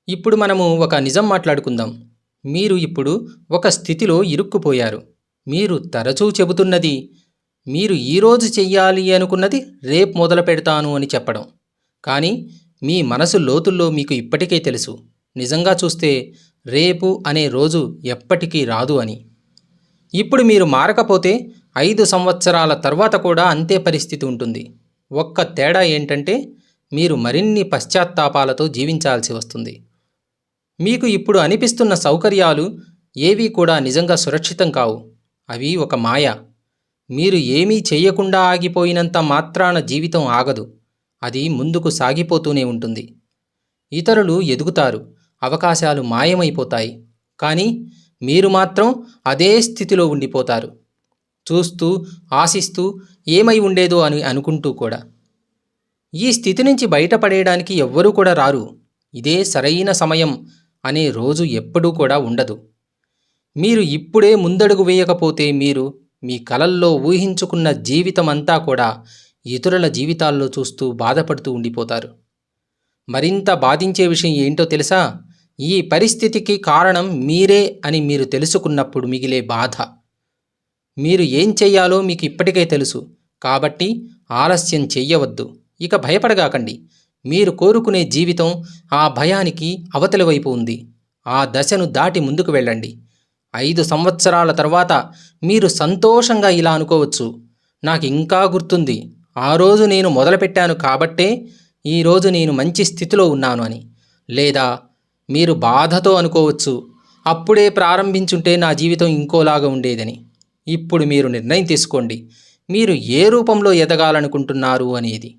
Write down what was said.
ఇప్పుడు మనము ఒక నిజం మాట్లాడుకుందాం. మీరు ఇప్పుడు ఒక స్థితిలో ఇరుక్కుపోయారు. మీరు తరచూ చెబుతున్నది, మీరు ఈరోజు చెయ్యాలి అనుకున్నది రేపు మొదలు పెడతాను అని చెప్పడం. కానీ మీ మనసు లోతుల్లో మీకు ఇప్పటికే తెలుసు, నిజంగా చూస్తే రేపు అనే రోజు ఎప్పటికీ రాదు అని. ఇప్పుడు మీరు మారకపోతే 5 సంవత్సరాల తర్వాత కూడా అంతే పరిస్థితి ఉంటుంది. ఒక్క తేడా ఏంటంటే మీరు మరిన్ని పశ్చాత్తాపాలతో జీవించాల్సి వస్తుంది. మీకు ఇప్పుడు అనిపిస్తున్న సౌకర్యాలు ఏవీ కూడా నిజంగా సురక్షితం కావు. అవి ఒక మాయ. మీరు ఏమీ చెయ్యకుండా ఆగిపోయినంత మాత్రాన జీవితం ఆగదు. అది ముందుకు సాగిపోతూనే ఉంటుంది. ఇతరులు ఎదుగుతారు, అవకాశాలు మాయమైపోతాయి. కానీ మీరు మాత్రం అదే స్థితిలో ఉండిపోతారు, చూస్తూ ఆశిస్తూ ఏమై ఉండేదో అని అనుకుంటూ కూడా. ఈ స్థితి నుంచి బయటపడేయడానికి ఎవ్వరూ కూడా రారు. ఇదే సరైన సమయం అనే రోజు ఎప్పుడూ కూడా ఉండదు. మీరు ఇప్పుడే ముందడుగు వేయకపోతే మీరు మీ కలల్లో ఊహించుకున్న జీవితం అంతా కూడా ఇతరుల జీవితాల్లో చూస్తూ బాధపడుతూ ఉండిపోతారు. మరింత బాధించే విషయం ఏంటో తెలుసా? ఈ పరిస్థితికి కారణం మీరే అని మీరు తెలుసుకున్నప్పుడు మిగిలే బాధ. మీరు ఏం చెయ్యాలో మీకు ఇప్పటికే తెలుసు, కాబట్టి ఆలస్యం చెయ్యవద్దు. ఇక భయపడగాకండి. మీరు కోరుకునే జీవితం ఆ భయానికి అవతలి వైపు ఉంది. ఆ దశను దాటి ముందుకు వెళ్ళండి. 5 సంవత్సరాల తర్వాత మీరు సంతోషంగా ఇలా అనుకోవచ్చు, నాకు ఇంకా గుర్తుంది, ఆ రోజు నేను మొదలుపెట్టాను కాబట్టే ఈరోజు నేను మంచి స్థితిలో ఉన్నాను అని. లేదా మీరు బాధతో అనుకోవచ్చు, అప్పుడే ప్రారంభించుంటే నా జీవితం ఇంకోలాగా ఉండేదని. ఇప్పుడు మీరు నిర్ణయం తీసుకోండి, మీరు ఏ రూపంలో ఎదగాలనుకుంటున్నారు అనేది.